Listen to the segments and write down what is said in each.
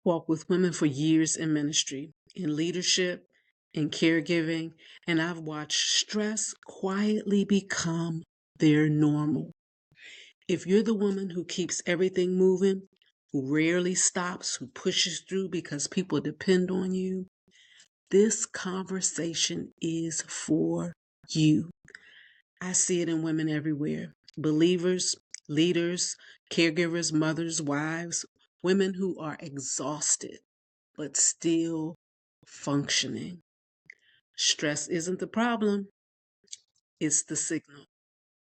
Walked with women for years in ministry, in leadership, in caregiving, and I've watched stress quietly become their normal. If you're the woman who keeps everything moving, who rarely stops, who pushes through because people depend on you, this conversation is for you. I see it in women everywhere. Believers, leaders, caregivers, mothers, wives, women who are exhausted but still functioning. Stress isn't the problem, it's the signal.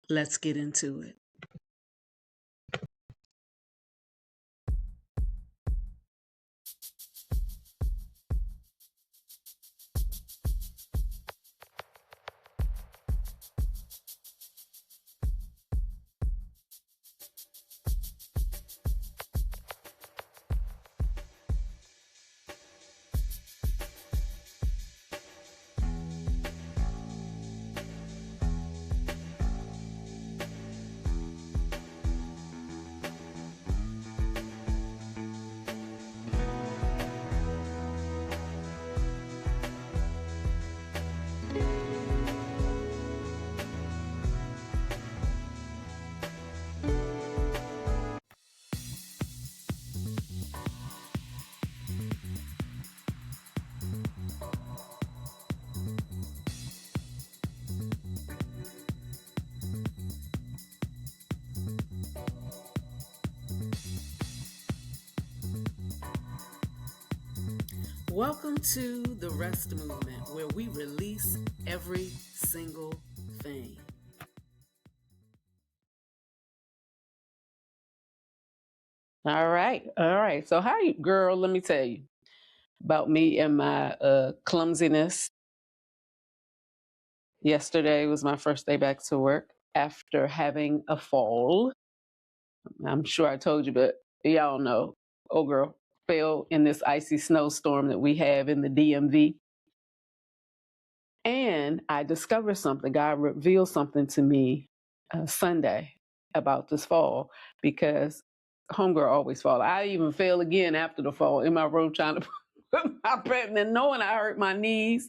Let's get into it. Welcome to the R.E.S.T movement, where we release every single thing. All right. So how you, girl, let me tell you about me and my clumsiness. Yesterday was my first day back to work after having a fall. I'm sure I told you, but y'all know, oh girl, fell in this icy snowstorm that we have in the DMV. And I discovered something. God revealed something to me Sunday about this fall, because homegirl always fall. I even fell again after the fall in my room trying to put my present, and knowing I hurt my knees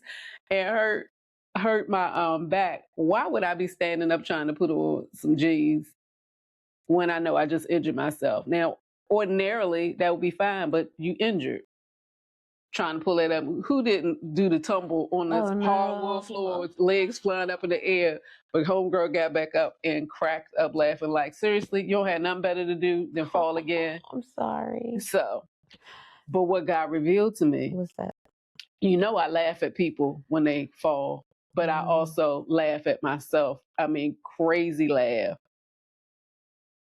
and hurt my back. Why would I be standing up trying to put on some G's when I know I just injured myself? Now, ordinarily that would be fine, but you injured trying to pull it up. Who didn't do the tumble on this hardwood floor with legs flying up in the air? But homegirl got back up and cracked up laughing like, seriously, you don't have nothing better to do than fall again? I'm sorry. So, but what God revealed to me, What's that? you know, I laugh at people when they fall, but I also laugh at myself. I mean, crazy laugh.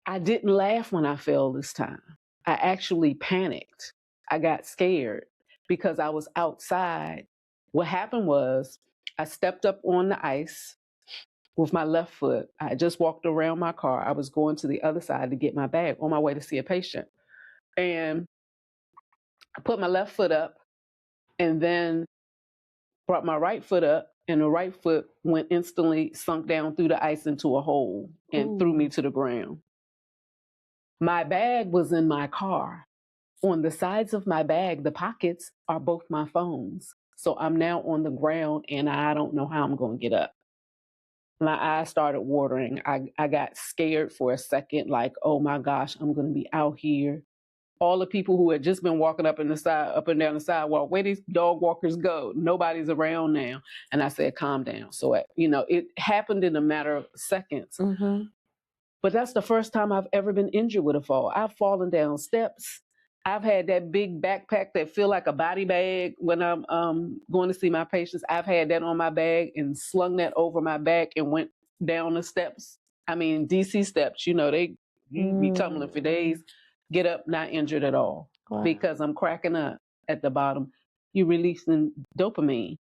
I didn't laugh when I fell this time. I actually panicked. I got scared because I was outside. What happened was I stepped up on the ice with my left foot. I had just walked around my car. I was going to the other side to get my bag on my way to see a patient. And I put my left foot up and then brought my right foot up, and the right foot went instantly, sunk down through the ice into a hole and threw me to the ground. My bag was in my car. On the sides of my bag, the pockets are both my phones. So I'm now on the ground and I don't know how I'm going to get up. My eyes started watering. I got scared for a second, like, oh my gosh, I'm going to be out here. All the people who had just been walking up and down the sidewalk, where these dog walkers go? Nobody's around now. And I said, calm down. So, it happened in a matter of seconds. Mm-hmm. But that's the first time I've ever been injured with a fall. I've fallen down steps. I've had that big backpack that feel like a body bag when I'm going to see my patients. I've had that on my bag and slung that over my back and went down the steps. I mean, DC steps, you be tumbling for days. Get up, not injured at all. Wow. Because I'm cracking up at the bottom. You're releasing dopamine.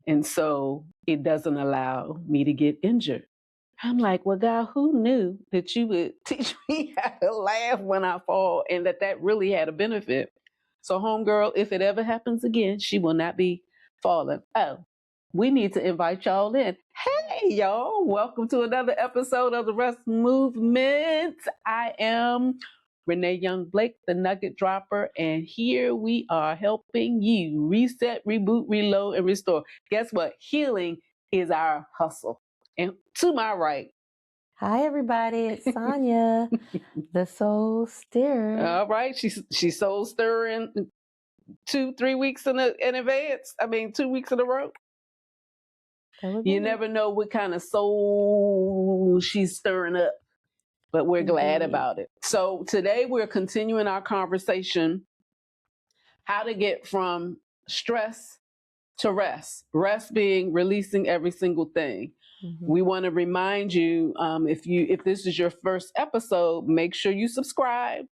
And so it doesn't allow me to get injured. I'm like, well, God, who knew that you would teach me how to laugh when I fall, and that really had a benefit? So homegirl, if it ever happens again, she will not be falling. Oh, we need to invite y'all in. Hey, y'all. Welcome to another episode of the R.E.S.T movement. I am Renee Young Blake, the Nugget Dropper, and here we are helping you reset, reboot, reload, and restore. Guess what? Healing is our hustle. And to my right. Hi, everybody. It's Sonja, the soul stirrer. All right. She's soul stirring 2-3 weeks in advance. 2 weeks in a row. You never know what kind of soul she's stirring up, but we're glad about it. So today we're continuing our conversation, how to get from stress to rest. Rest being releasing every single thing. We want to remind you, if this is your first episode, make sure you subscribe.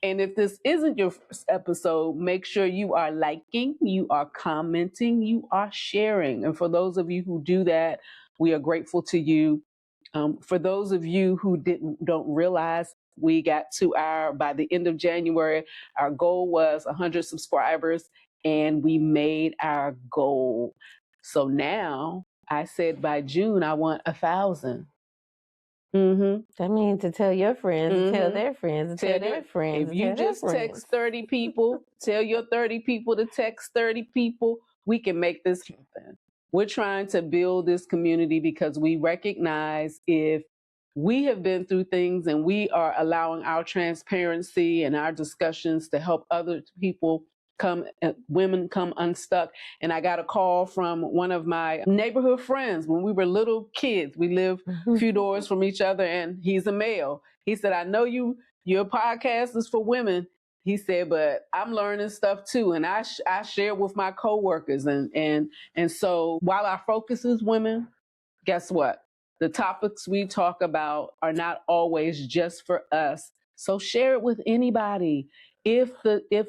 And if this isn't your first episode, make sure you are liking, you are commenting, you are sharing. And for those of you who do that, we are grateful to you. For those of you who don't realize, we got to by the end of January, our goal was 100 subscribers, and we made our goal. So now I said by June, I want 1,000. That means to tell your friends, to tell their friends, to tell their friends. If you just text 30 people, tell your 30 people to text 30 people, we can make this happen. We're trying to build this community because we recognize if we have been through things and we are allowing our transparency and our discussions to help other people women come unstuck. And I got a call from one of my neighborhood friends when we were little kids. We lived a few doors from each other, and he's a male. He said, I know your podcast is for women. He said, but I'm learning stuff too. And I share with my coworkers. And so while our focus is women, guess what? The topics we talk about are not always just for us. So share it with anybody. If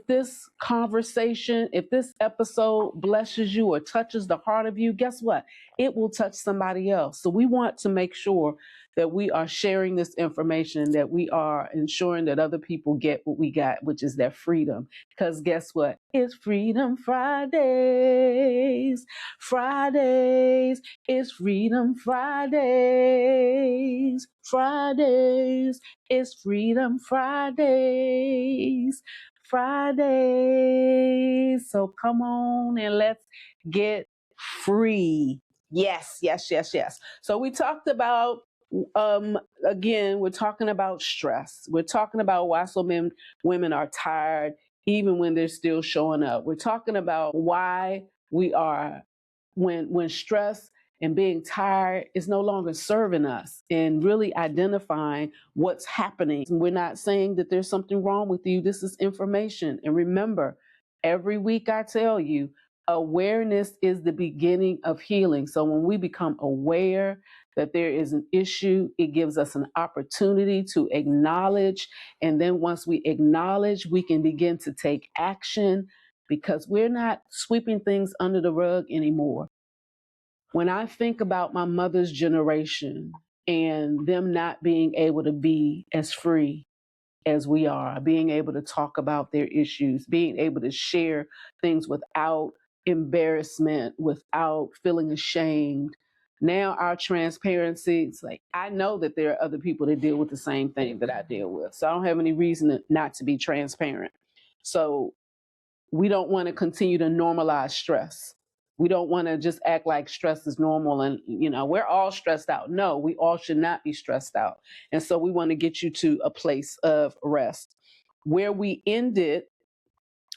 this conversation, if this episode blesses you or touches the heart of you, guess what? It will touch somebody else. So we want to make sure that we are sharing this information, that we are ensuring that other people get what we got, which is their freedom. Because guess what? It's Freedom Fridays. Fridays. It's Freedom Fridays. Fridays. It's Freedom Fridays. Fridays. So come on and let's get free. Yes, yes, yes, yes. So we talked about, again, we're talking about stress. We're talking about why so many women are tired, even when they're still showing up. We're talking about why we are, when stress and being tired is no longer serving us, and really identifying what's happening. We're not saying that there's something wrong with you. This is information. And remember, every week I tell you, awareness is the beginning of healing. So when we become aware that there is an issue, it gives us an opportunity to acknowledge. And then once we acknowledge, we can begin to take action, because we're not sweeping things under the rug anymore. When I think about my mother's generation and them not being able to be as free as we are, being able to talk about their issues, being able to share things without embarrassment, without feeling ashamed. Now our transparency, it's like, I know that there are other people that deal with the same thing that I deal with. So I don't have any reason not to be transparent. So we don't want to continue to normalize stress. We don't want to just act like stress is normal and, we're all stressed out. No, we all should not be stressed out. And so we want to get you to a place of rest. Where we ended,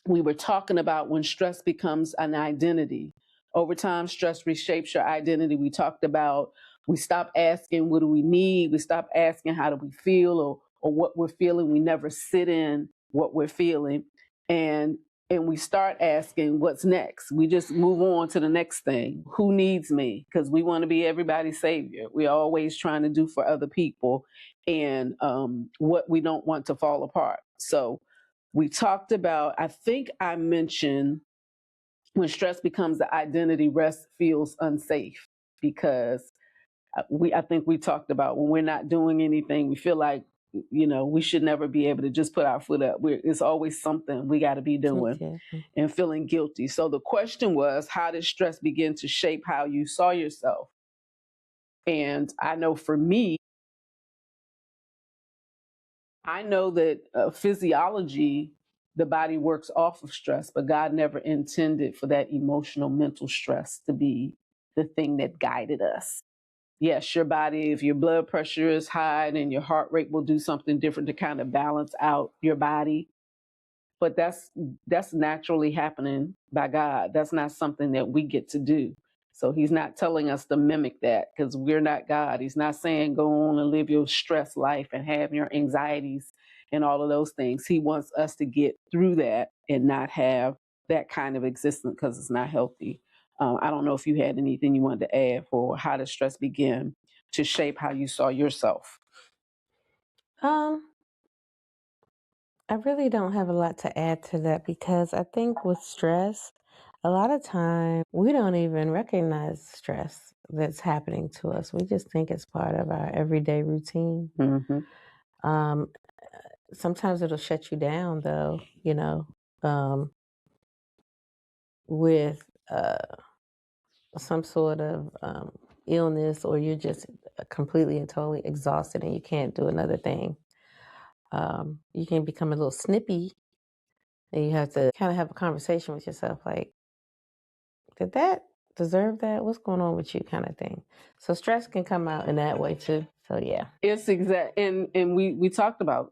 we were talking about when stress becomes an identity. Over time, stress reshapes your identity. We talked about, we stop asking, what do we need? We stop asking, how do we feel, or what we're feeling. We never sit in what we're feeling. And we start asking, what's next? We just move on to the next thing. Who needs me? Because we want to be everybody's savior. We're always trying to do for other people, and what we don't want to fall apart. So we talked about, I think I mentioned, when stress becomes the identity, rest feels unsafe, because I think we talked about when we're not doing anything, we feel like, we should never be able to just put our foot up. It's always something we got to be doing, and feeling guilty. So the question was, how did stress begin to shape how you saw yourself? And I know for me, I know that physiology, the body works off of stress, but God never intended for that emotional, mental stress to be the thing that guided us. Yes, your body, if your blood pressure is high, then your heart rate will do something different to kind of balance out your body. But that's naturally happening by God. That's not something that we get to do. So he's not telling us to mimic that because we're not God. He's not saying go on and live your stress life and have your anxieties and all of those things. He wants us to get through that and not have that kind of existence because it's not healthy. I don't know if you had anything you wanted to add for how did stress begin to shape how you saw yourself. I really don't have a lot to add to that because I think with stress, a lot of time we don't even recognize stress that's happening to us. We just think it's part of our everyday routine. Mm-hmm. Sometimes it'll shut you down though, with some sort of illness, or you're just completely and totally exhausted and you can't do another thing. You can become a little snippy and you have to kind of have a conversation with yourself like, did that deserve that? What's going on with you, kind of thing. So stress can come out in that way too. So yeah. It's exact, and we talked about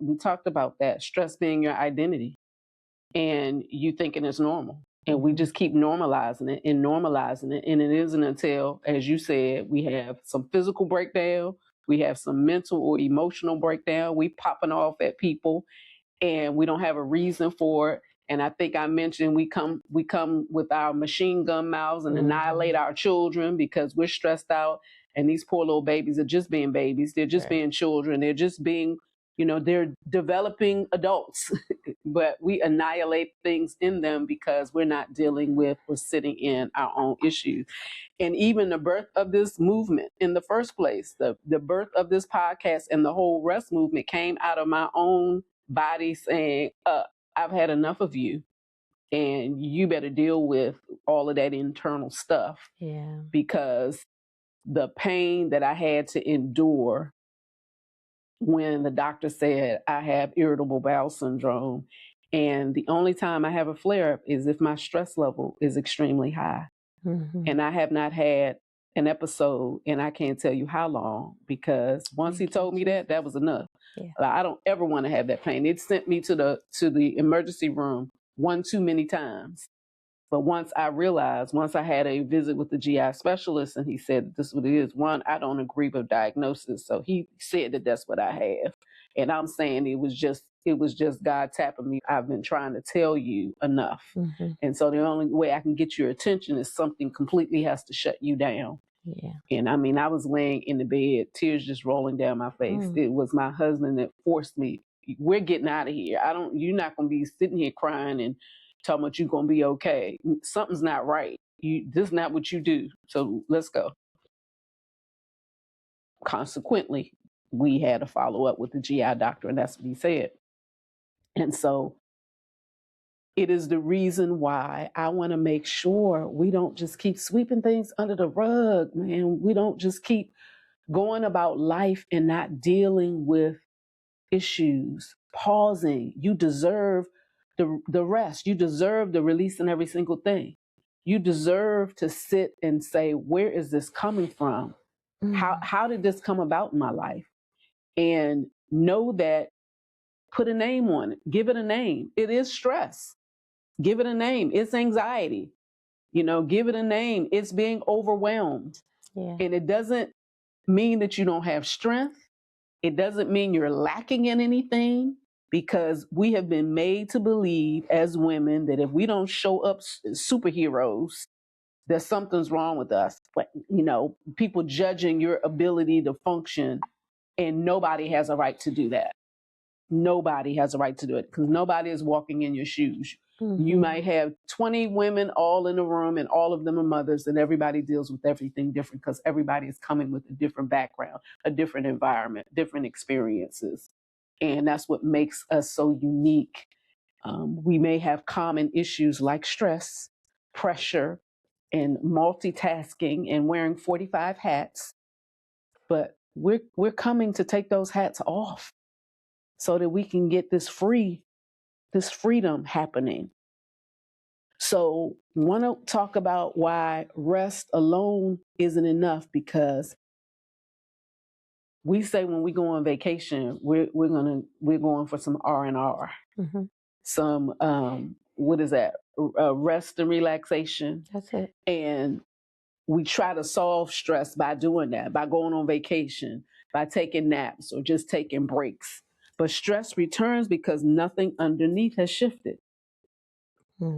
that stress being your identity and you thinking it's normal. And we just keep normalizing it. And it isn't until, as you said, we have some physical breakdown, we have some mental or emotional breakdown, we popping off at people and we don't have a reason for it. And I think I mentioned we come with our machine gun mouths and annihilate our children because we're stressed out. And these poor little babies are just being babies. They're just being children. They're just being, they're developing adults. But we annihilate things in them because we're not dealing with or sitting in our own issues. And even the birth of this movement in the first place, the birth of this podcast and the whole R.E.S.T movement came out of my own body saying, I've had enough of you and you better deal with all of that internal stuff. Yeah. Because the pain that I had to endure when the doctor said I have irritable bowel syndrome, and the only time I have a flare up is if my stress level is extremely high. And I have not had an episode, and I can't tell you how long, because once he told me that was enough. Yeah. I don't ever want to have that pain. It sent me to the emergency room one too many times. But once I had a visit with the GI specialist, and he said, this is what it is. One, I don't agree with diagnosis. So he said that that's what I have. And I'm saying it was just God tapping me. I've been trying to tell you enough. And so the only way I can get your attention is something completely has to shut you down. Yeah. And I mean, I was laying in the bed, tears just rolling down my face. It was my husband that forced me. We're getting out of here. You're not going to be sitting here crying and talking about you're going to be okay. Something's not right. This is not what you do. So let's go. Consequently, we had to follow up with the GI doctor, and that's what he said. And so it is the reason why I want to make sure we don't just keep sweeping things under the rug, man. We don't just keep going about life and not dealing with issues, pausing. You deserve the rest. You deserve the release in every single thing. You deserve to sit and say, where is this coming from? How did this come about in my life? And know that, put a name on it, give it a name. It is stress. Give it a name. It's anxiety. Give it a name. It's being overwhelmed. Yeah. And it doesn't mean that you don't have strength. It doesn't mean you're lacking in anything, because we have been made to believe as women that if we don't show up superheroes, that something's wrong with us. But, people judging your ability to function, and nobody has a right to do that. Nobody has a right to do it because nobody is walking in your shoes. You might have 20 women all in a room and all of them are mothers, and everybody deals with everything different because everybody is coming with a different background, a different environment, different experiences. And that's what makes us so unique. We may have common issues like stress, pressure, and multitasking and wearing 45 hats, but we're coming to take those hats off so that we can get this freedom happening. So want to talk about why rest alone isn't enough, because we say when we go on vacation, we're going for some R&R, some what is that? Rest and relaxation. That's it. And we try to solve stress by doing that, by going on vacation, by taking naps or just taking breaks. But stress returns because nothing underneath has shifted.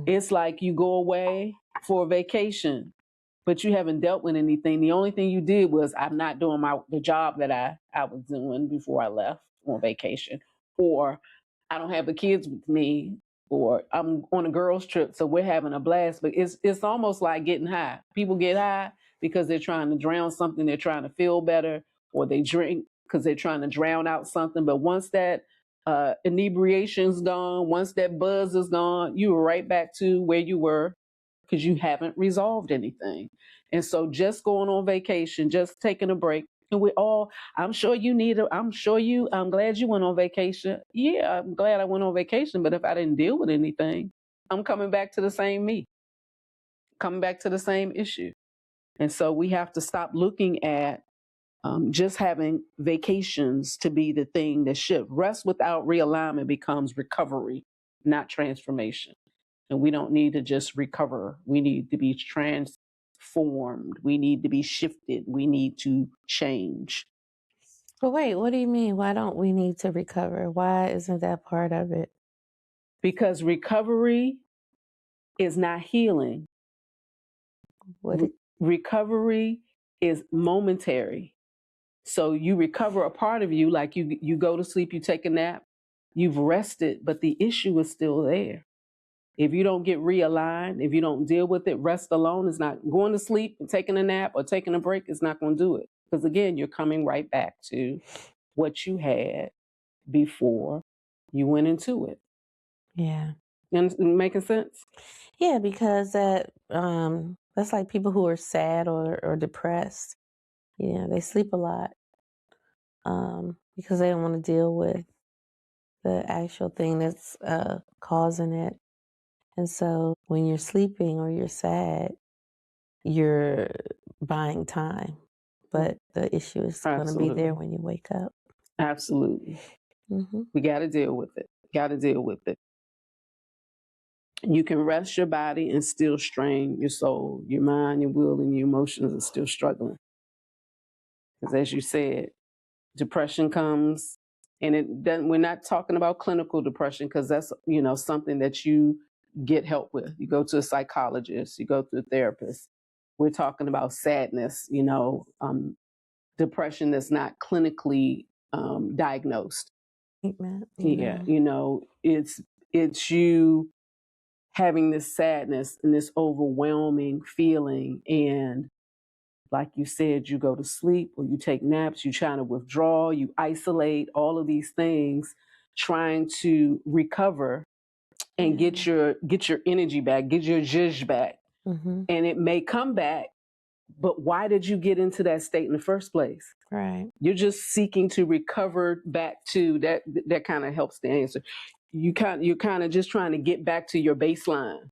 It's like you go away for a vacation, but you haven't dealt with anything. The only thing you did was, I'm not doing the job that I was doing before I left on vacation, or I don't have the kids with me, or I'm on a girls' trip, so we're having a blast. But it's almost like getting high. People get high because they're trying to drown something, they're trying to feel better, or they drink because they're trying to drown out something. But once that inebriation's gone, once that buzz is gone, you're right back to where you were, because you haven't resolved anything. And so just going on vacation, just taking a break, and I'm glad you went on vacation. Yeah, I'm glad I went on vacation, but if I didn't deal with anything, I'm coming back to the same me, coming back to the same issue. And so we have to stop looking at just having vacations to be the thing that shift. Rest without realignment becomes recovery, not transformation. And we don't need to just recover. We need to be transformed. We need to be shifted. We need to change. But wait, what do you mean? Why don't we need to recover? Why isn't that part of it? Because recovery is not healing. Recovery is momentary. So you recover a part of you, like you go to sleep, you take a nap, you've rested, but the issue is still there. If you don't get realigned, if you don't deal with it, rest alone is not going to sleep and taking a nap or taking a break is not going to do it. Because again, you're coming right back to what you had before you went into it. Yeah. Making sense? Yeah, because that's like people who are sad or depressed. Yeah, they sleep a lot because they don't want to deal with the actual thing that's causing it. And so when you're sleeping or you're sad, you're buying time. But the issue is going to be there when you wake up. Absolutely. We got to deal with it. Got to deal with it. You can rest your body and still strain your soul, your mind, your will, and your emotions are still struggling. Because as you said, depression comes, and we're not talking about clinical depression, because that's something that you get help with. You go to a psychologist, you go to a therapist. We're talking about sadness, depression that's not clinically diagnosed. Yeah, it's you having this sadness and this overwhelming feeling, and like you said, you go to sleep or you take naps, you try to withdraw, you isolate, all of these things, trying to recover and get your energy back, get your zhuzh back. And it may come back, but why did you get into that state in the first place? Right. You're just seeking to recover back to that. That kind of helps the answer. You're kind of just trying to get back to your baseline.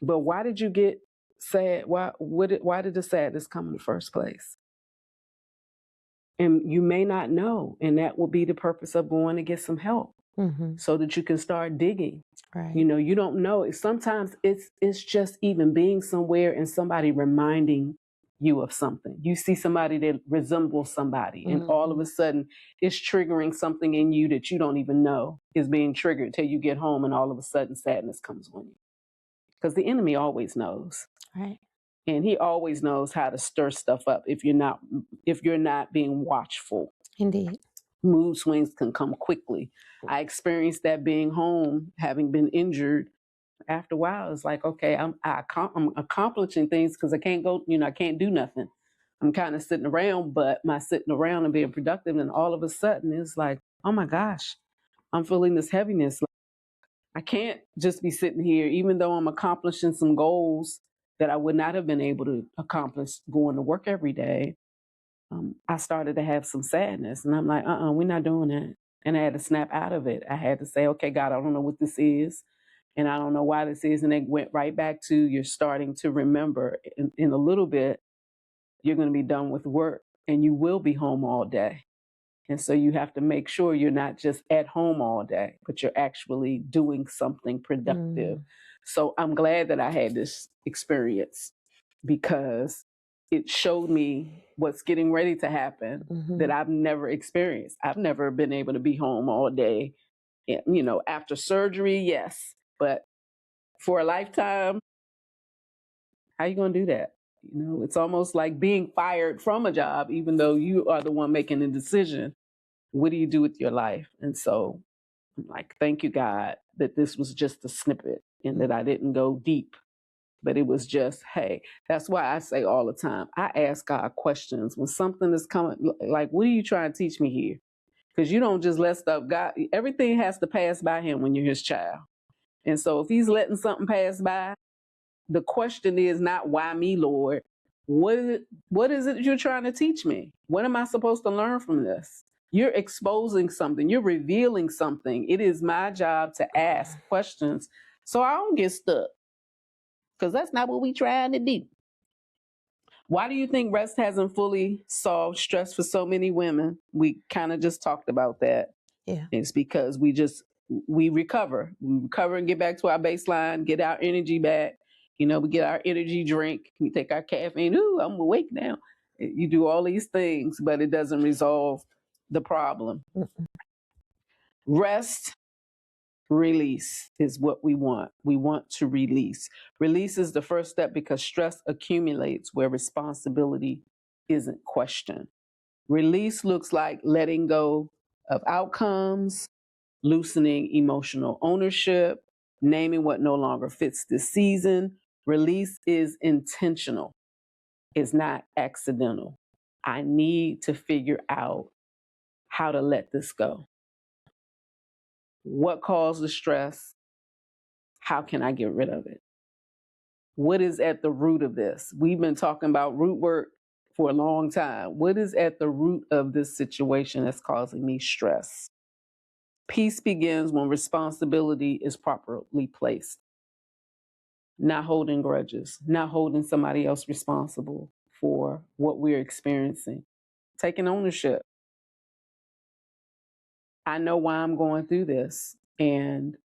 But why did you get sad? Why did the sadness come in the first place? And you may not know, and that will be the purpose of going to get some help, so that you can start digging. Right. You don't know. Sometimes it's just even being somewhere and somebody reminding you of something. You see somebody that resembles somebody, and all of a sudden it's triggering something in you that you don't even know is being triggered till you get home, and all of a sudden sadness comes on you. Because the enemy always knows. Right. And he always knows how to stir stuff up if you're not being watchful. Indeed. Mood swings can come quickly. I experienced that being home, having been injured. After a while, it's like, okay, I'm accomplishing things because I can't go, I can't do nothing. I'm kind of sitting around, but my sitting around and being productive, and all of a sudden it's like, oh my gosh, I'm feeling this heaviness. I can't just be sitting here, even though I'm accomplishing some goals that I would not have been able to accomplish going to work every day. I started to have some sadness, and I'm like, we're not doing that. And I had to snap out of it. I had to say, okay, God, I don't know what this is. And I don't know why this is. And it went right back to you're starting to remember in a little bit, you're going to be done with work and you will be home all day. And so you have to make sure you're not just at home all day, but you're actually doing something productive. So I'm glad that I had this experience because it showed me what's getting ready to happen that I've never experienced. I've never been able to be home all day. You know, after surgery, yes, but for a lifetime, how you going to do that? You know, it's almost like being fired from a job, even though you are the one making the decision. What do you do with your life? And so I'm like, thank you, God, that this was just a snippet and that I didn't go deep, but it was just, hey, that's why I say all the time, I ask God questions when something is coming, like, what are you trying to teach me here? Because you don't just let stuff, God, everything has to pass by him when you're his child. And so if he's letting something pass by, the question is not why me, Lord? What is it you're trying to teach me? What am I supposed to learn from this? You're exposing something. You're revealing something. It is my job to ask questions so I don't get stuck. Because that's not what we trying to do. Why do you think rest hasn't fully solved stress for so many women? We kind of just talked about that. Yeah. It's because we recover. We recover and get back to our baseline, get our energy back. You know, we get our energy drink. We take our caffeine. Ooh, I'm awake now. You do all these things, but it doesn't resolve the problem. Rest, release is what we want. We want to release. Release is the first step because stress accumulates where responsibility isn't questioned. Release looks like letting go of outcomes, loosening emotional ownership, naming what no longer fits this season. Release is intentional, it's not accidental. I need to figure out how to let this go. What caused the stress? How can I get rid of it? What is at the root of this? We've been talking about root work for a long time. What is at the root of this situation that's causing me stress? Peace begins when responsibility is properly placed. Not holding grudges, not holding somebody else responsible for what we're experiencing, taking ownership. I know why I'm going through this. And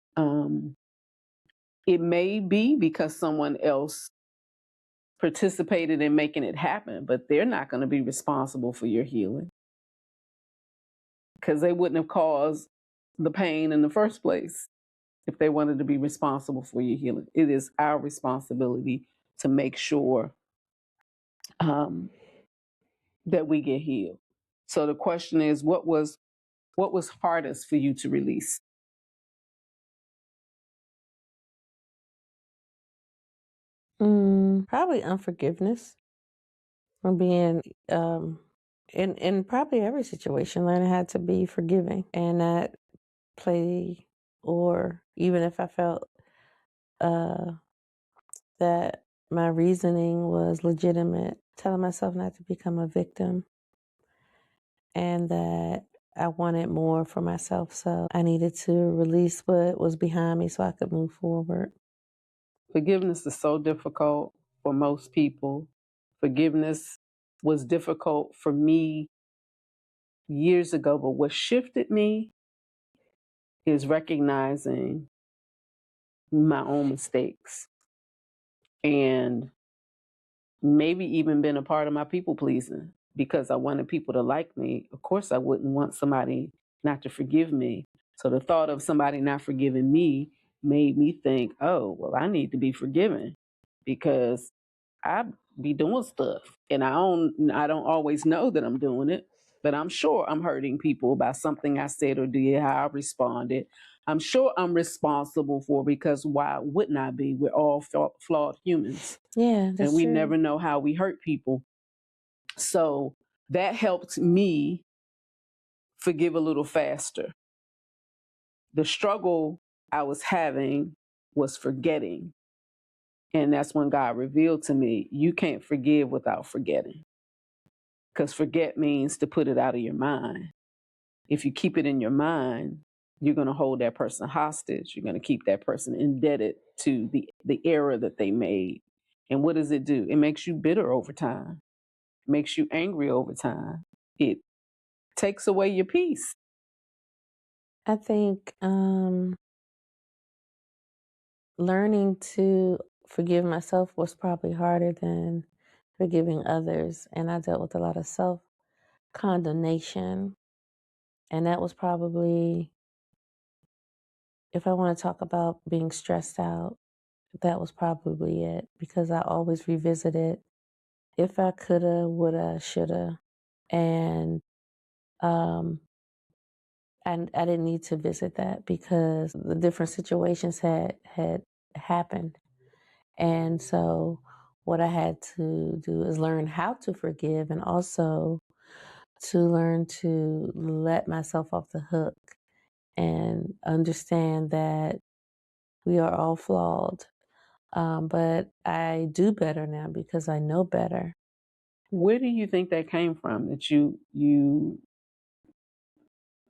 it may be because someone else participated in making it happen, but they're not going to be responsible for your healing because they wouldn't have caused the pain in the first place if they wanted to be responsible for your healing. It is our responsibility to make sure that we get healed. So the question is, what was hardest for you to release? Probably unforgiveness from being in probably every situation, learning how to be forgiving and not play, or even if I felt that my reasoning was legitimate, telling myself not to become a victim and that I wanted more for myself. So I needed to release what was behind me so I could move forward. Forgiveness is so difficult for most people. Forgiveness was difficult for me years ago, but what shifted me is recognizing my own mistakes and maybe even been a part of my people pleasing because I wanted people to like me. Of course, I wouldn't want somebody not to forgive me. So the thought of somebody not forgiving me made me think, oh, well, I need to be forgiven because I be doing stuff and I don't always know that I'm doing it, but I'm sure I'm hurting people by something I said or did, how I responded. I'm sure I'm responsible for because why wouldn't I be? We're all flawed humans. Yeah, that's And we true. never know how we hurt people. So that helped me forgive a little faster. The struggle I was having was forgetting. And that's when God revealed to me, you can't forgive without forgetting. Because forget means to put it out of your mind. if you keep it in your mind, you're going to hold that person hostage. You're going to keep that person indebted to the error that they made. And what does it do? It makes you bitter over time, makes you angry over time. It takes away your peace. I think learning to forgive myself was probably harder than forgiving others. And I dealt with a lot of self condemnation. And that was probably, if I want to talk about being stressed out, that was probably it, because I always revisited if I coulda, woulda, shoulda. And and I didn't need to visit that because the different situations had happened. And so what I had to do is learn how to forgive, and also to learn to let myself off the hook and understand that we are all flawed. But I do better now because I know better. Where do you think that came from, that you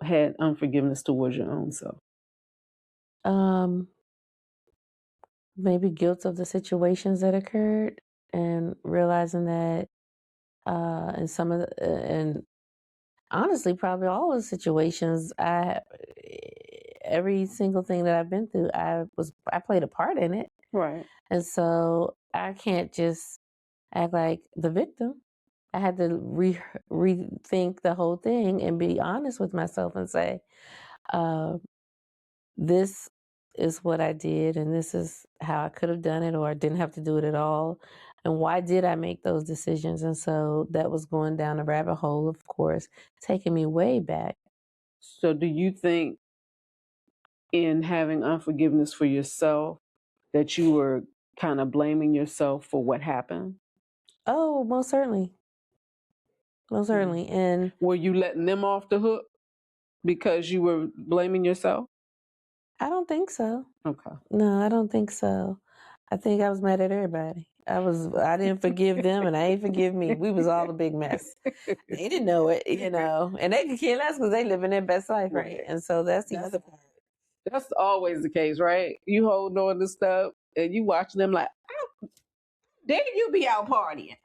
had unforgiveness towards your own self? Um, Maybe guilt of the situations that occurred, and realizing that in some of the, and honestly, probably all of the situations, every single thing that I've been through, I played a part in it. Right. And so I can't just act like the victim. I had to rethink the whole thing and be honest with myself and say, uh, this is what I did, and this is how I could have done it, or I didn't have to do it at all. And why did I make those decisions? And so that was going down a rabbit hole, of course, taking me way back. So do you think, in having unforgiveness for yourself, that you were kind of blaming yourself for what happened? Oh, most certainly. Most certainly. And Were you letting them off the hook because you were blaming yourself? I don't think so. Okay. No, I don't think so. I think I was mad at everybody. I didn't forgive them, and I ain't forgive me. We was all a big mess. They didn't know it, and they could care less because they living their best life, right? And so that's the other part. That's always the case, right? You hold on to stuff and you watch them like, then you be out partying,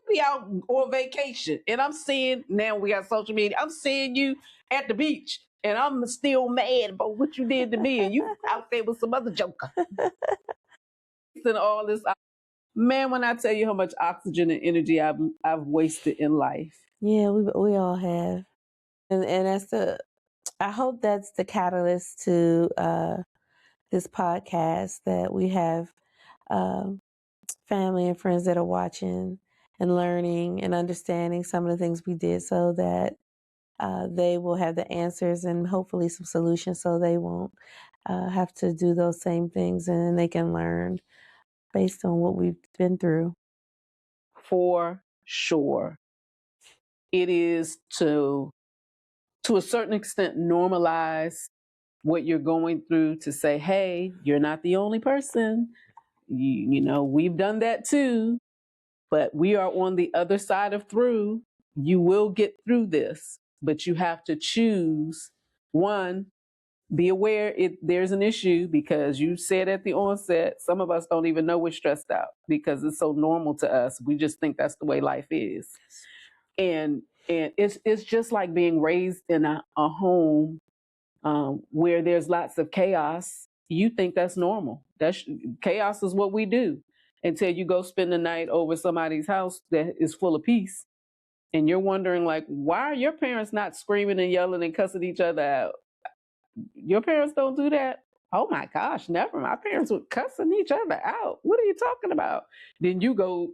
be out on vacation. And I'm seeing, now we got social media, I'm seeing you at the beach and I'm still mad about what you did to me, and you out there with some other joker. And all this. Man, when I tell you how much oxygen and energy I've wasted in life. Yeah, we all have, and I hope that's the catalyst to this podcast, that we have family and friends that are watching and learning and understanding some of the things we did, so that they will have the answers and hopefully some solutions, so they won't have to do those same things, and then they can learn based on what we've been through. For sure. It is to a certain extent normalize what you're going through, to say, hey, you're not the only person. You know, we've done that too, but we are on the other side of through. You will get through this, but you have to choose. One, be aware there's an issue, because you said at the onset, some of us don't even know we're stressed out because it's so normal to us. We just think that's the way life is. And it's just like being raised in a home where there's lots of chaos. You think that's normal. Chaos is what we do, until you go spend the night over somebody's house that is full of peace, and you're wondering, like, why are your parents not screaming and yelling and cussing each other out? Your parents don't do that? Oh my gosh, never. My parents were cussing each other out. What are you talking about? Then you go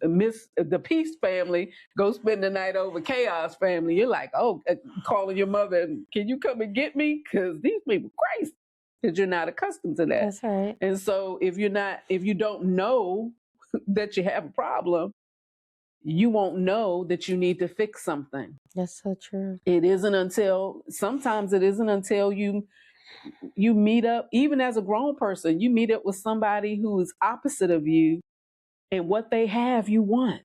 miss the peace family, go spend the night over chaos family. You're like, oh, calling your mother, can you come and get me? Because these people crazy. Because you're not accustomed to that. That's right. And so if you don't know that you have a problem, you won't know that you need to fix something. That's so true. Sometimes it isn't until you meet up, even as a grown person, you meet up with somebody who is opposite of you, and what they have you want.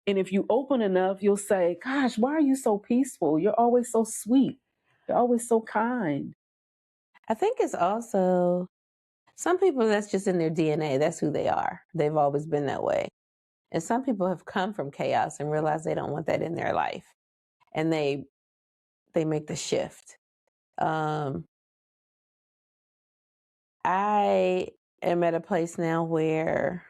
And if you open enough, you'll say, gosh, why are you so peaceful? You're always so sweet. You're always so kind. I think it's also some people that's just in their DNA. That's who they are. They've always been that way. And some people have come from chaos and realize they don't want that in their life. And they make the shift. I am at a place now where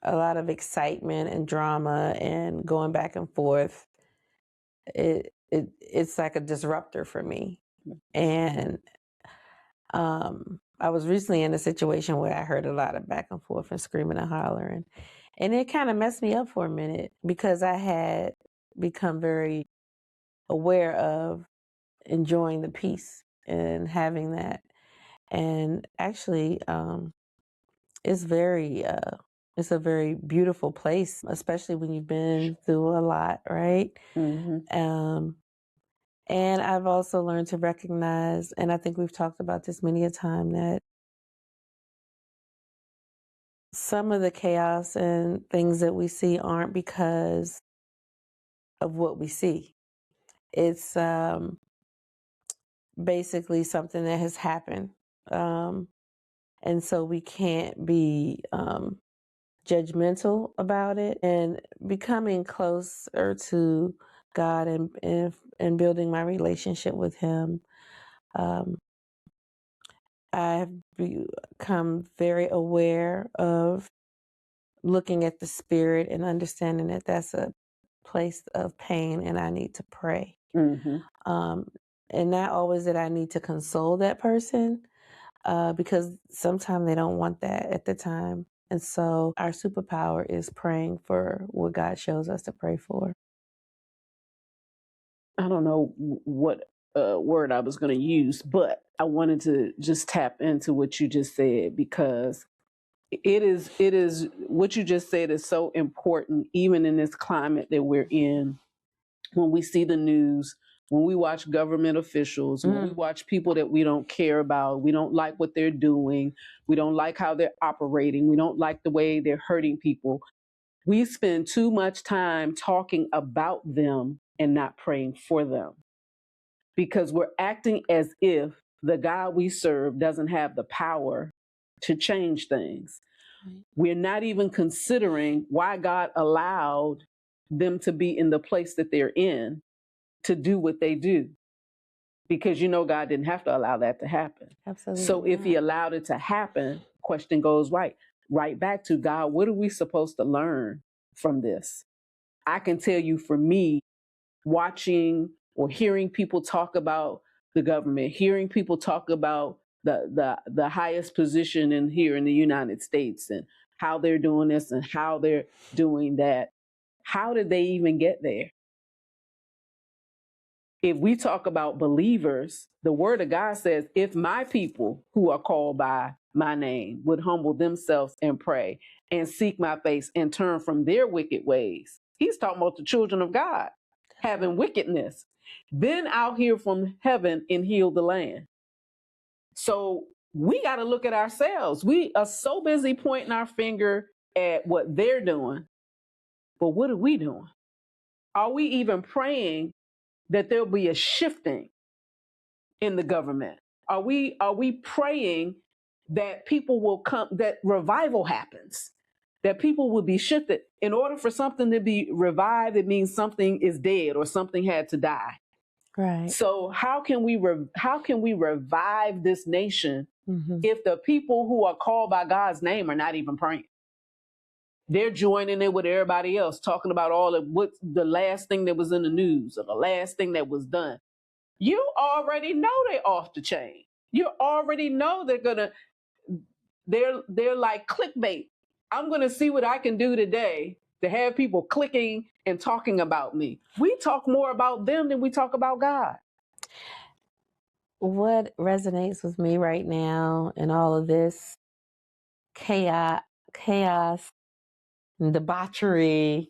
a lot of excitement and drama and going back and forth, it's like a disruptor for me. And I was recently in a situation where I heard a lot of back and forth and screaming and hollering. And it kind of messed me up for a minute because I had become very aware of enjoying the peace and having that. And actually, it's it's a very beautiful place, especially when you've been through a lot, right? Mm-hmm. And I've also learned to recognize, and I think we've talked about this many a time, that some of the chaos and things that we see aren't because of what we see. It's basically something that has happened. And so we can't be judgmental about it, and becoming closer to God and building my relationship with Him. I've become very aware of looking at the spirit and understanding that that's a place of pain and I need to pray. Mm-hmm. And not always that I need to console that person, because sometimes they don't want that at the time. And so our superpower is praying for what God shows us to pray for. I don't know what word I was going to use, but I wanted to just tap into what you just said, because it is what you just said is so important, even in this climate that we're in. When we see the news, when we watch government officials, when we watch people that we don't care about, we don't like what they're doing, we don't like how they're operating, we don't like the way they're hurting people. We spend too much time talking about them and not praying for them, because we're acting as if the God we serve doesn't have the power to change things. We're not even considering why God allowed them to be in the place that they're in, to do what they do, because God didn't have to allow that to happen. Absolutely. So if He allowed it to happen, question goes right back to God. What are we supposed to learn from this? I can tell you, for me, watching or hearing people talk about the government, hearing people talk about the highest position here in the United States, and how they're doing this and how they're doing that. How did they even get there? If we talk about believers, the word of God says, if my people who are called by my name would humble themselves and pray and seek my face and turn from their wicked ways. He's talking about the children of God having wickedness. Then I'll hear from heaven and heal the land. So we got to look at ourselves. We are so busy pointing our finger at what they're doing, but what are we doing? Are we even praying that there'll be a shifting in the government? Are we praying that people will come, that revival happens, that people will be shifted? In order for something to be revived, it means something is dead or something had to die. Right. So how can we revive this nation if the people who are called by God's name are not even praying? They're joining in with everybody else, talking about all of what's the last thing that was in the news or the last thing that was done. You already know they're off the chain. You already know they're like clickbait. I'm gonna see what I can do today to have people clicking and talking about me. We talk more about them than we talk about God. What resonates with me right now in all of this chaos and debauchery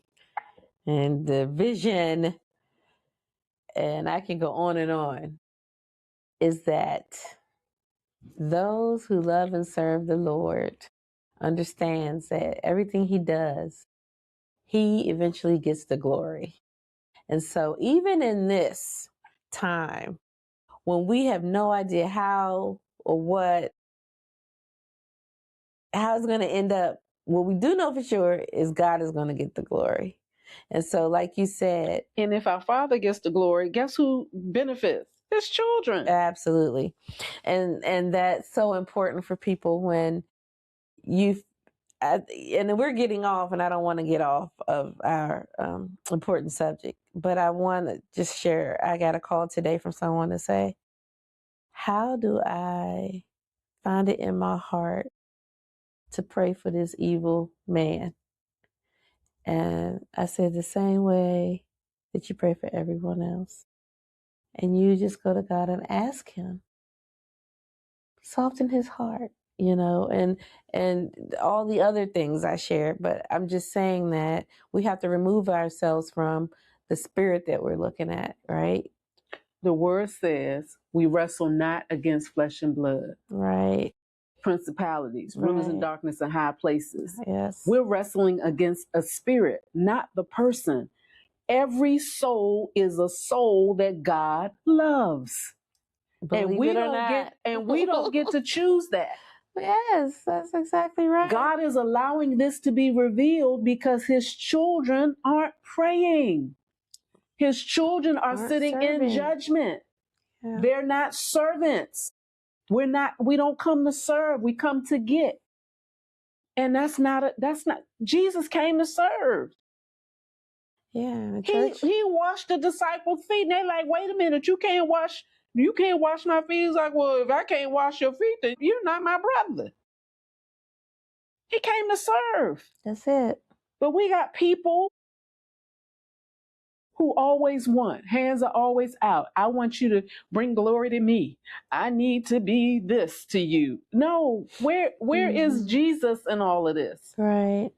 and division, and I can go on, is that those who love and serve the Lord understands that everything he does, he eventually gets the glory. And so even in this time, when we have no idea how or how it's going to end up, what we do know for sure is God is going to get the glory. And so, like you said, and if our Father gets the glory, guess who benefits? His children. Absolutely. And that's so important for people when and we're getting off, and I don't want to get off of our important subject, but I want to just share, I got a call today from someone to say, how do I find it in my heart to pray for this evil man? And I said, the same way that you pray for everyone else. And you just go to God and ask him, soften his heart, and all the other things I shared. But I'm just saying that we have to remove ourselves from the spirit that we're looking at, right? The word says we wrestle not against flesh and blood. Right. Principalities, rulers in darkness and high places. Yes. We're wrestling against a spirit, not the person. Every soul is a soul that God loves. Believe it or not. We don't get to choose that. Yes, that's exactly right. God is allowing this to be revealed because his children aren't praying. His children are sitting in judgment. Yeah. They're not servants. We don't come to serve, we come to get. And that's not Jesus came to serve. Yeah, he washed the disciples' feet, and they're like, wait a minute, you can't wash my feet. He's like, well, if I can't wash your feet, then you're not my brother. He came to serve. That's it. But we got people who always want, hands are always out. I want you to bring glory to me. I need to be this to you. No, where is Jesus in all of this? Right.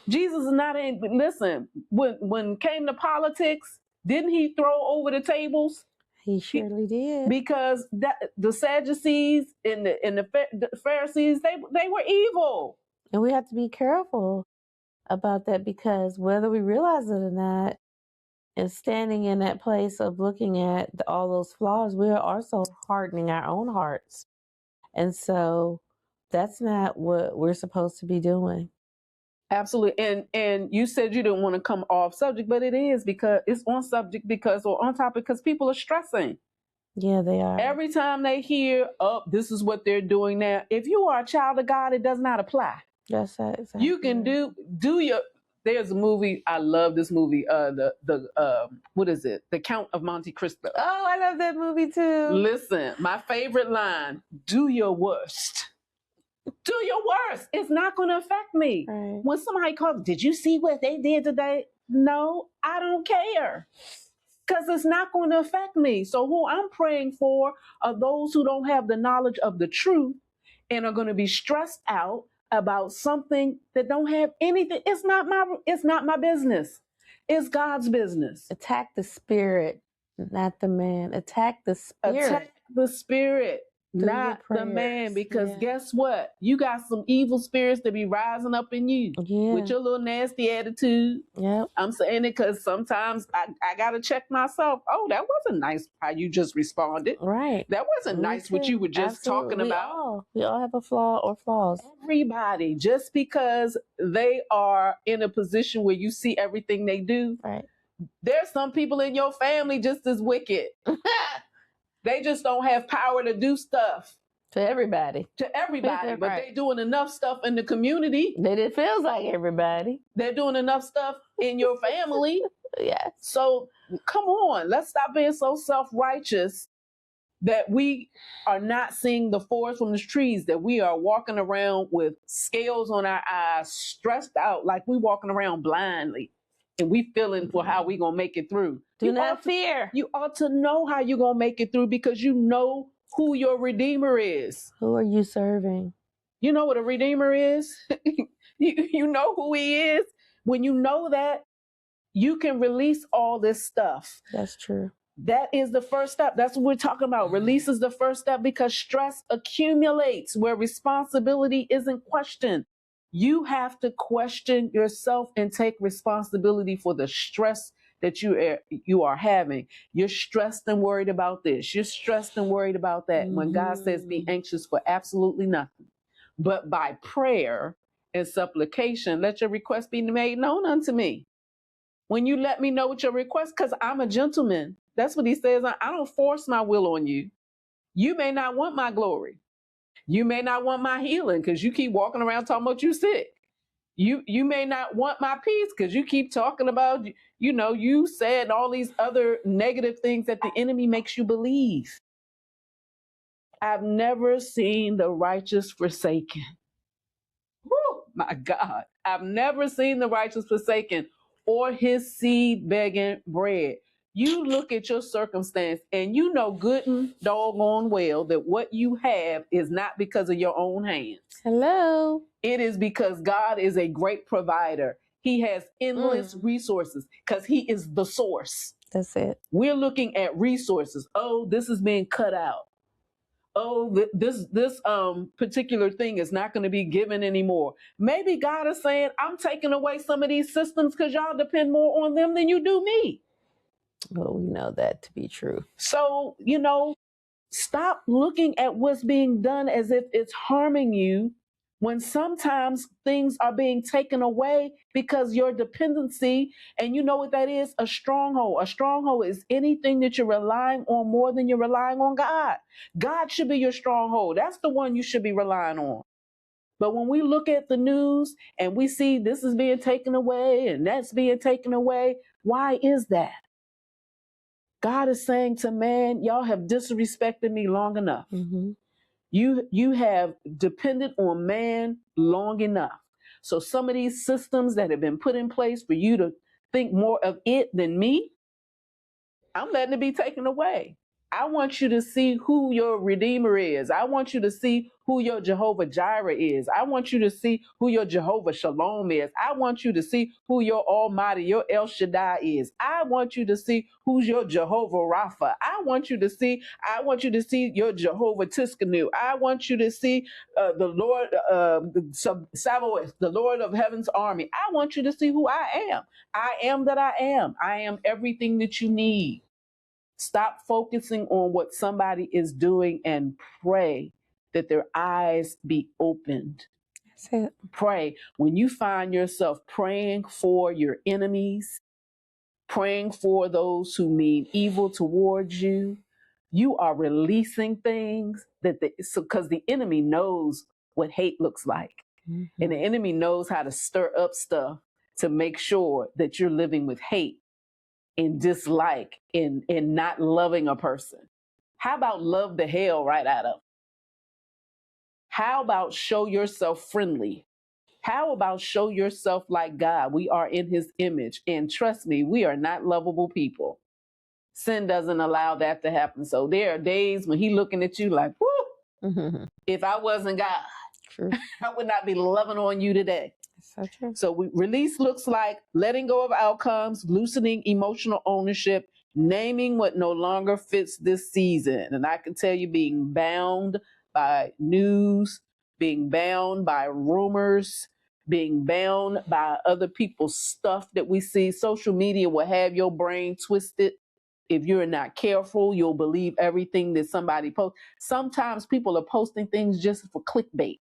Jesus is not in, listen, when it came to politics, didn't he throw over the tables? He surely did. Because the Sadducees and the Pharisees, they were evil. And we have to be careful about that, because whether we realize it or not, and standing in that place of looking at all those flaws, we are also hardening our own hearts. And so that's not what we're supposed to be doing. Absolutely. And you said you didn't want to come off subject, but it is because it's on subject or on topic because people are stressing. Yeah, they are. Every time they hear, oh, this is what they're doing now. If you are a child of God, it does not apply. That's exactly. You can do your. There's a movie. I love this movie. What is it? The Count of Monte Cristo. Oh, I love that movie too. Listen, my favorite line: "Do your worst. Do your worst. It's not going to affect me." Right. When somebody calls, did you see what they did today? No, I don't care. Because it's not going to affect me. So who I'm praying for are those who don't have the knowledge of the truth and are going to be stressed out about something that don't have anything. It's not my business. It's God's business. Attack the spirit, not the man. Attack the spirit. Attack the spirit, not the man. Because guess what? You got some evil spirits that be rising up in you with your little nasty attitude. Yep. I'm saying it because sometimes I got to check myself. Oh, that wasn't nice how you just responded. Right. That wasn't nice what you were just talking about. We all have a flaw or flaws. Everybody, just because they are in a position where you see everything they do. Right. There's some people in your family just as wicked. They just don't have power to do stuff. To everybody. But they're doing enough stuff in the community. That it feels like everybody. They're doing enough stuff in your family. Yes. So come on, let's stop being so self-righteous that we are not seeing the forest from the trees, that we are walking around with scales on our eyes, stressed out, like we walking around blindly. And we feeling for how we gonna make it through. Do not fear. You ought to know how you're gonna make it through because you know who your Redeemer is. Who are you serving? You know what a Redeemer is? you know who he is. When you know that, you can release all this stuff. That's true. That is the first step. That's what we're talking about. Release is the first step because stress accumulates where responsibility isn't questioned. You have to question yourself and take responsibility for the stress that you are having. You're stressed and worried about this. You're stressed and worried about that. When God says be anxious for absolutely nothing, but by prayer and supplication, let your request be made known unto me. When you let me know what your request, because I'm a gentleman. That's what he says. I don't force my will on you. You may not want my glory. You may not want my healing because you keep walking around talking about you sick. You may not want my peace because you keep talking about, you said all these other negative things that the enemy makes you believe. I've never seen the righteous forsaken. Whew, my God. I've never seen the righteous forsaken or his seed begging bread. You look at your circumstance and you know good and doggone well that what you have is not because of your own hands. Hello. It is because God is a great provider. He has endless resources because he is the source. That's it. We're looking at resources. Oh, this is being cut out. Oh, this particular thing is not going to be given anymore. Maybe God is saying, I'm taking away some of these systems because y'all depend more on them than you do me. Well, we know that to be true. So, stop looking at what's being done as if it's harming you when sometimes things are being taken away because your dependency, and you know what that is? A stronghold. A stronghold is anything that you're relying on more than you're relying on God. God should be your stronghold. That's the one you should be relying on. But when we look at the news and we see this is being taken away and that's being taken away, why is that? God is saying to man, y'all have disrespected me long enough. You have depended on man long enough. So some of these systems that have been put in place for you to think more of it than me, I'm letting it be taken away. I want you to see who your Redeemer is. I want you to see who your Jehovah Jireh is. I want you to see who your Jehovah Shalom is. I want you to see who your Almighty, your El Shaddai is. I want you to see who's your Jehovah Rapha. I want you to see your Jehovah Tiskanu. I want you to see the Lord Sabaoth, the Lord of Heaven's army. I want you to see who I am. I am that I am. I am everything that you need. Stop focusing on what somebody is doing and pray that their eyes be opened. That's it. Pray. When you find yourself praying for your enemies, praying for those who mean evil towards you, you are releasing things because the enemy knows what hate looks like. And the enemy knows how to stir up stuff to make sure that you're living with hate and dislike and not loving a person. How about love the hell right out of? How about show yourself friendly? How about show yourself like God? We are in his image. And trust me, we are not lovable people. Sin doesn't allow that to happen. So there are days when he's looking at you like, whoo, if I wasn't God, True. I would not be loving on you today. So true. So release looks like letting go of outcomes, loosening emotional ownership, naming what no longer fits this season. And I can tell you, being bound by news, being bound by rumors, being bound by other people's stuff that we see. Social media will have your brain twisted. If you're not careful, you'll believe everything that somebody posts. Sometimes people are posting things just for clickbait.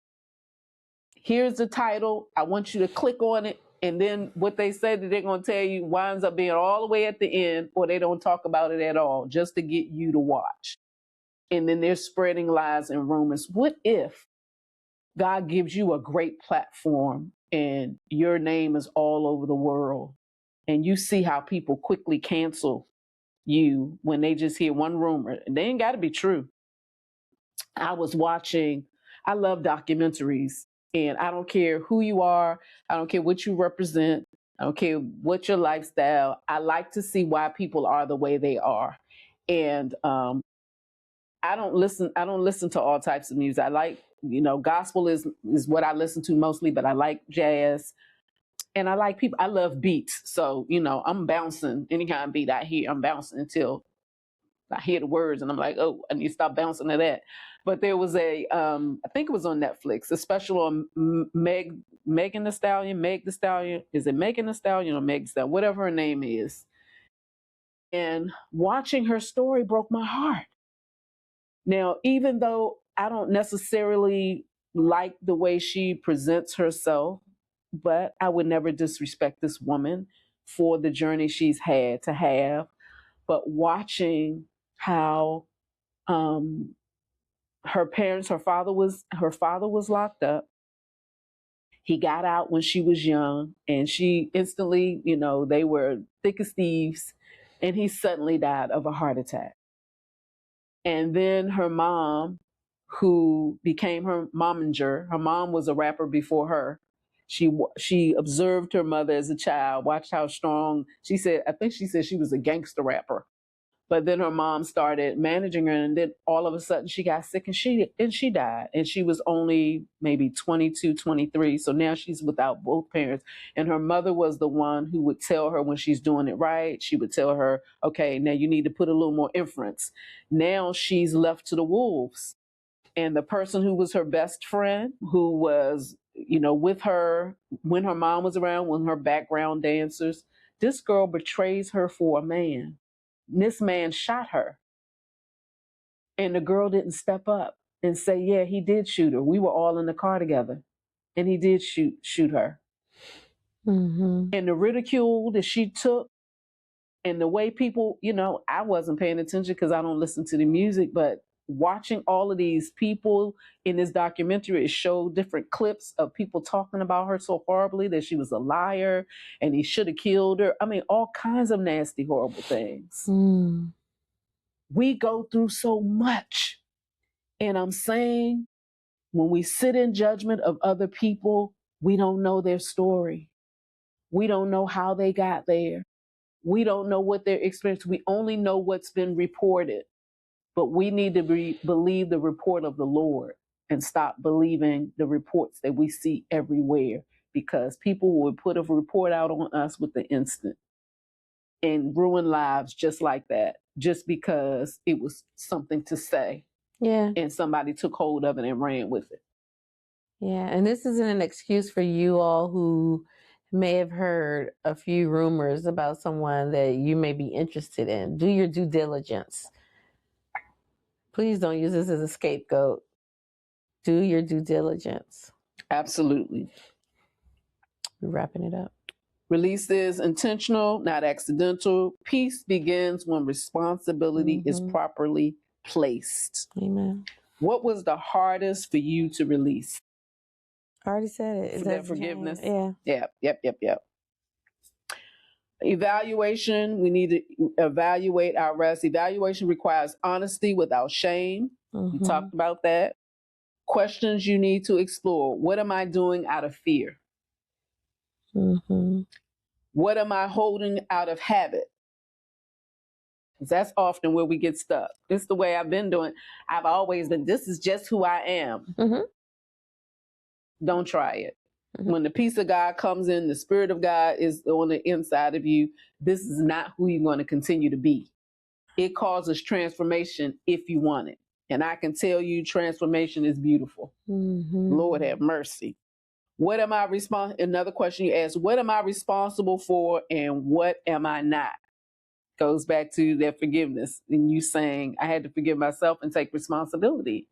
Here's the title. I want you to click on it. And then what they say that they're going to tell you winds up being all the way at the end, or they don't talk about it at all, just to get you to watch. And then they're spreading lies and rumors. What if God gives you a great platform and your name is all over the world and you see how people quickly cancel you when they just hear one rumor? They ain't got to be true. I love documentaries. And I don't care who you are. I don't care what you represent. I don't care what your lifestyle. I like to see why people are the way they are. And I don't listen to all types of music. I like, gospel is what I listen to mostly, but I like jazz. And I like people. I love beats. So, I'm bouncing any kind of beat I hear. I'm bouncing until I hear the words and I'm like, oh, I need to stop bouncing to that. But there was I think it was on Netflix, a special on Megan Thee Stallion, Meg Thee Stallion. Is it Megan Thee Stallion or Meg Thee Stallion? Whatever her name is. And watching her story broke my heart. Now, even though I don't necessarily like the way she presents herself, but I would never disrespect this woman for the journey she's had to have. But watching how um, her father was locked up. He got out when she was young, and she instantly, they were thick as thieves, and he suddenly died of a heart attack. And then her mom, who became her momager, her mom was a rapper before her. She observed her mother as a child, watched how strong. I think she said she was a gangster rapper. But then her mom started managing her, and then all of a sudden she got sick and she died. And she was only maybe 22, 23. So now she's without both parents. And her mother was the one who would tell her when she's doing it right. She would tell her, okay, now you need to put a little more inference. Now she's left to the wolves. And the person who was her best friend, who was, with her when her mom was around, when her background dancers, this girl betrays her for a man. This man shot her. And the girl didn't step up and say, yeah, he did shoot her. We were all in the car together. And he did shoot her. Mm-hmm. And the ridicule that she took, and the way people, I wasn't paying attention because I don't listen to the music, but watching all of these people in this documentary, it showed different clips of people talking about her so horribly, that she was a liar and he should have killed her. I mean, all kinds of nasty, horrible things. Mm. We go through so much. And I'm saying, when we sit in judgment of other people, we don't know their story. We don't know how they got there. We don't know what their experience. We only know what's been reported. But we need to believe the report of the Lord and stop believing the reports that we see everywhere, because people would put a report out on us with the instant and ruin lives just like that, just because it was something to say. Yeah. And somebody took hold of it and ran with it. Yeah. And this isn't an excuse for you all who may have heard a few rumors about someone that you may be interested in. Do your due diligence. Please don't use this as a scapegoat. Do your due diligence. Absolutely. We're wrapping it up. Release is intentional, not accidental. Peace begins when responsibility is properly placed. Amen. What was the hardest for you to release? I already said it. Is that forgiveness? Yeah. Yep. Evaluation. We need to evaluate our rest. Evaluation requires honesty without shame. We talked about that. Questions you need to explore. What am I doing out of fear? What am I holding out of habit? Because that's often where we get stuck. This is the way I've been doing. I've always been, this is just who I am. Don't try it. When the peace of God comes in, the Spirit of God is on the inside of you. This is not who you're going to continue to be. It causes transformation if you want it. And I can tell you, transformation is beautiful. Lord have mercy. What am I Another question you asked, what am I responsible for and what am I not? Goes back to that forgiveness. And you saying, I had to forgive myself and take responsibility.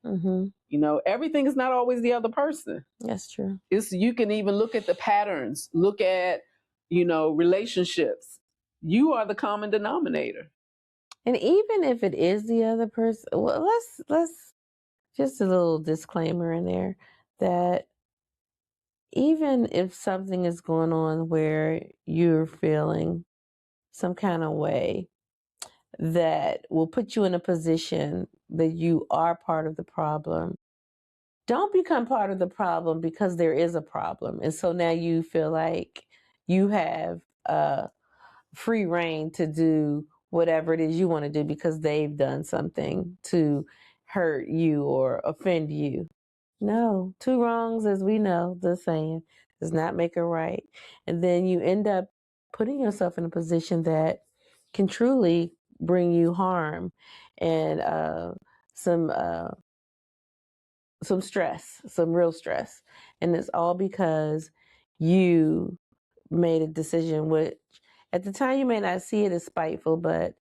Everything is not always the other person. That's true. You can even look at the patterns, look at, relationships. You are the common denominator. And even if it is the other person, well, let's just a little disclaimer in there that even if something is going on where you're feeling some kind of way that will put you in a position that you are part of the problem, don't become part of the problem because there is a problem. And so now you feel like you have free reign to do whatever it is you want to do because they've done something to hurt you or offend you. No, two wrongs, as we know, the saying, does not make a right. And then you end up putting yourself in a position that can truly bring you harm. and some stress, some real stress. And it's all because you made a decision which at the time you may not see it as spiteful, but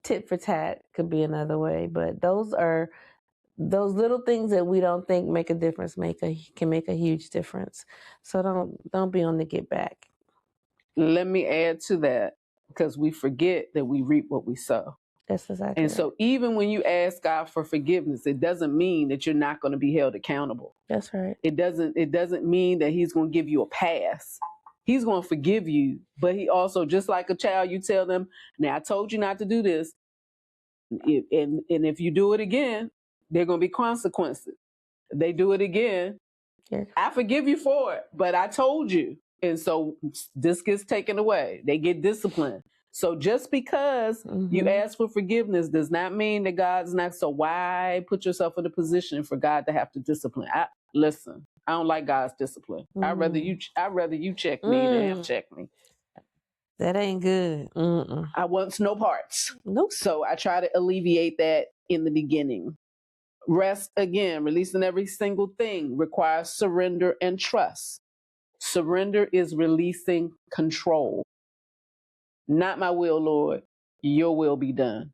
tit for tat could be another way. But those little things that we don't think make a difference can make a huge difference. So don't be on the get back. Let me add to that, because we forget that we reap what we sow. That's exactly And right. so even when you ask God for forgiveness, it doesn't mean that you're not going to be held accountable. That's right. It doesn't mean that he's going to give you a pass. He's going to forgive you, but he also, just like a child, you tell them, now I told you not to do this. And if you do it again, there are going to be consequences. If they do it again, Yeah. I forgive you for it, but I told you. And so this gets taken away. They get disciplined. So just because you ask for forgiveness does not mean that God's not. So why put yourself in a position for God to have to discipline? Listen, I don't like God's discipline. I'd rather you check me than him check me. That ain't good. I want no parts. Nope. So I try to alleviate that in the beginning. Rest, again, releasing every single thing, requires surrender and trust. Surrender is releasing control. Not my will, Lord. Your will be done.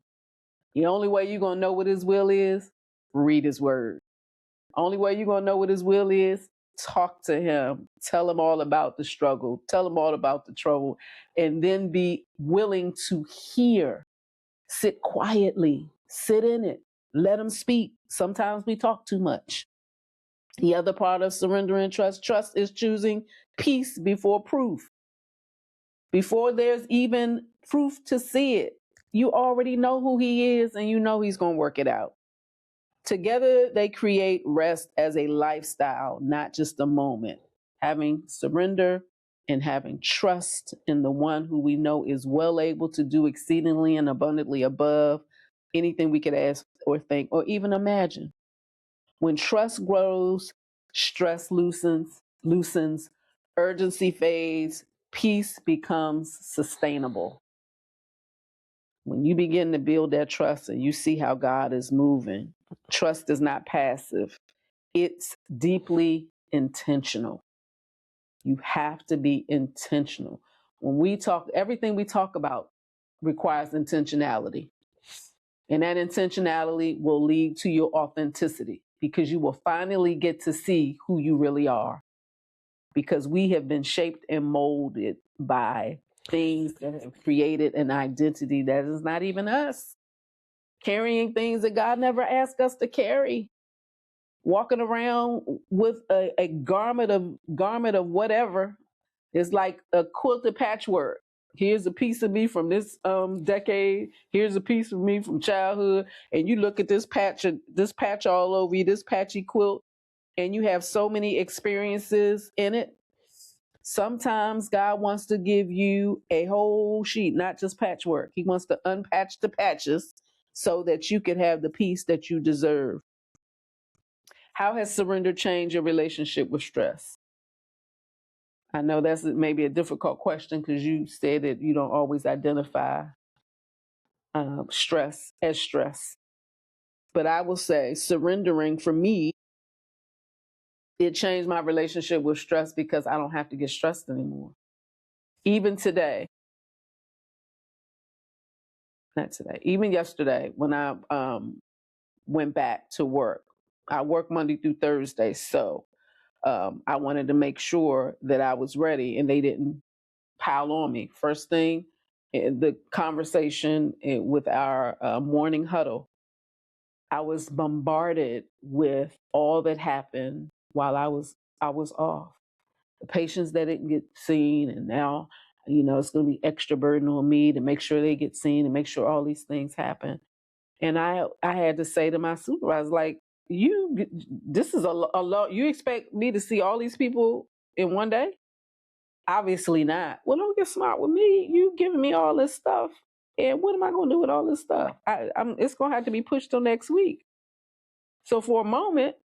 The only way you're going to know what his will is, read his word. Only way you're going to know what his will is, talk to him. Tell him all about the struggle. Tell him all about the trouble. And then be willing to hear. Sit quietly. Sit in it. Let him speak. Sometimes we talk too much. The other part of surrender and trust is choosing peace before proof. Before there's even proof to see it, you already know who he is and you know he's going to work it out. Together, they create rest as a lifestyle, not just a moment. Having surrender and having trust in the one who we know is well able to do exceedingly and abundantly above anything we could ask or think or even imagine. When trust grows, stress loosens, urgency fades, peace becomes sustainable. When you begin to build that trust and you see how God is moving, trust is not passive. It's deeply intentional. You have to be intentional. When we talk, everything we talk about requires intentionality. And that intentionality will lead to your authenticity because you will finally get to see who you really are. Because we have been shaped and molded by things that have created an identity that is not even us. Carrying things that God never asked us to carry. Walking around with a garment of whatever. It's like a quilted patchwork. Here's a piece of me from this decade. Here's a piece of me from childhood. And you look at this patch all over you, this patchy quilt, and you have so many experiences in it. Sometimes God wants to give you a whole sheet, not just patchwork. He wants to unpatch the patches so that you can have the peace that you deserve. How has surrender changed your relationship with stress? I know that's maybe a difficult question because you said that you don't always identify stress as stress. But I will say surrendering for me, it changed my relationship with stress because I don't have to get stressed anymore. Even today, not today, even yesterday when I went back to work, I work Monday through Thursday. So I wanted to make sure that I was ready and they didn't pile on me. First thing, the conversation with our morning huddle, I was bombarded with all that happened while I was off. The patients that didn't get seen, and now it's going to be extra burden on me to make sure they get seen and make sure all these things happen. And I had to say to my supervisor, like, this is a lot. You expect me to see all these people in one day? Obviously not. Well, don't get smart with me. You giving me all this stuff, and what am I going to do with all this stuff? It's going to have to be pushed till next week. So for a moment,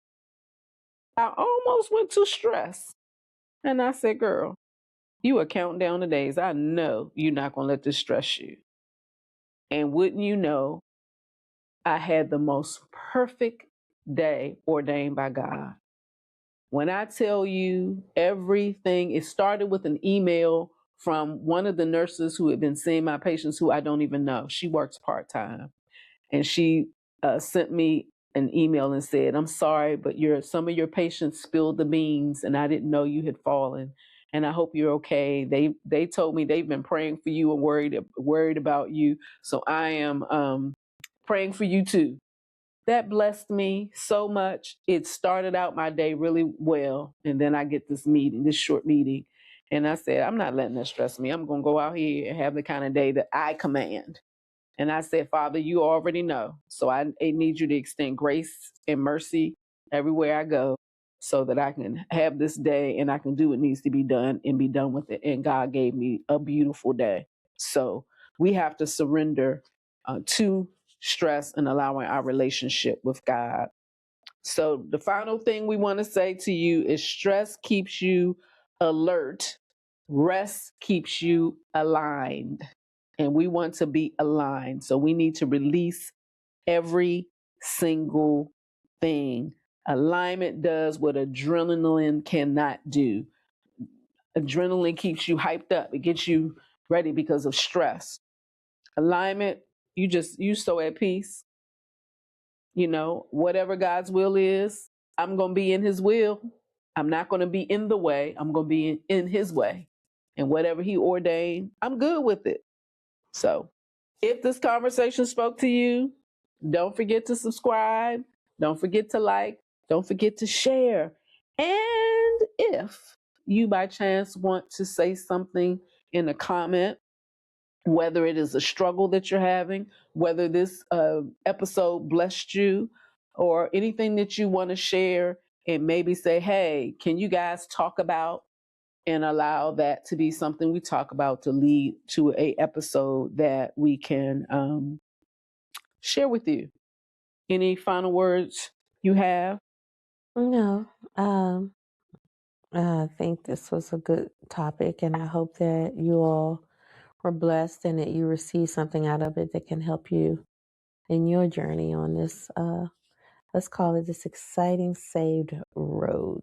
I almost went to stress, and I said, "Girl, you are counting down the days. I know you're not going to let this stress you." And wouldn't you know, I had the most perfect day ordained by God. When I tell you everything, it started with an email from one of the nurses who had been seeing my patients who I don't even know. She works part-time. And she sent me an email and said, "I'm sorry, but some of your patients spilled the beans and I didn't know you had fallen. And I hope you're okay. They told me they've been praying for you and worried about you. So I am praying for you too." That blessed me so much. It started out my day really well. And then I get this short meeting. And I said, I'm not letting that stress me. I'm going to go out here and have the kind of day that I command. And I said, Father, you already know. So I need you to extend grace and mercy everywhere I go so that I can have this day and I can do what needs to be done and be done with it. And God gave me a beautiful day. So we have to surrender to stress and allowing our relationship with God. So the final thing we want to say to you is stress keeps you alert. Rest keeps you aligned. And we want to be aligned. So we need to release every single thing. Alignment does what adrenaline cannot do. Adrenaline keeps you hyped up. It gets you ready because of stress. Alignment, you so at peace. You know, whatever God's will is, I'm going to be in his will. I'm not going to be in the way. I'm going to be in his way. And whatever he ordained, I'm good with it. So if this conversation spoke to you, don't forget to subscribe. Don't forget to like. Don't forget to share. And if you by chance want to say something in a comment, whether it is a struggle that you're having, whether this episode blessed you, or anything that you want to share, and maybe say, hey, can you guys talk about, and allow that to be something we talk about to lead to a episode that we can share with you. Any final words you have? No, I think this was a good topic, and I hope that you all were blessed and that you receive something out of it that can help you in your journey on this, let's call it this exciting saved road.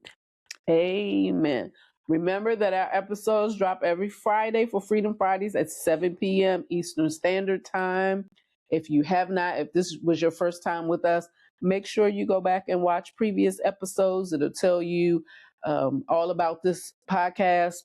Amen. Remember that our episodes drop every Friday for Freedom Fridays at 7 p.m. Eastern Standard Time. If you have not, if this was your first time with us, make sure you go back and watch previous episodes. It'll tell you all about this podcast,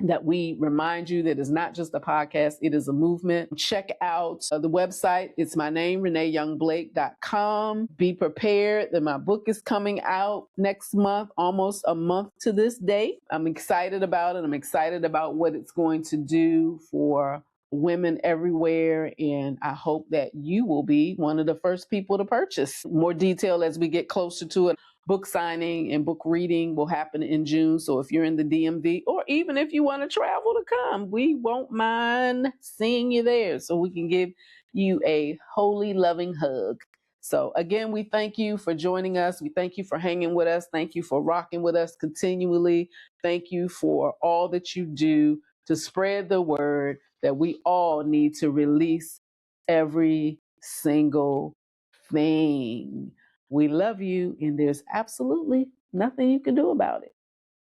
that we remind you that it's not just a podcast, it is a movement. Check out the website. It's my name, reneeyoungblake.com. Be prepared that my book is coming out next month, almost a month to this date. I'm excited about it. I'm excited about what it's going to do for women everywhere, and I hope that you will be one of the first people to purchase. More detail as we get closer to it. Book signing and book reading will happen in June. So if you're in the DMV, or even if you want to travel to come, we won't mind seeing you there so we can give you a holy, loving hug. So again, we thank you for joining us. We thank you for hanging with us. Thank you for rocking with us continually. Thank you for all that you do to spread the word that we all need to release every single thing. We love you, and there's absolutely nothing you can do about it.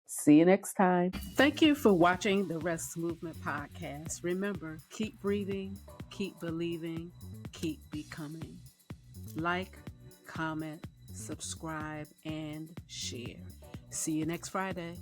See you next time. Thank you for watching the R.E.S.T Movement Podcast. Remember, keep breathing, keep believing, keep becoming. Like, comment, subscribe, and share. See you next Friday.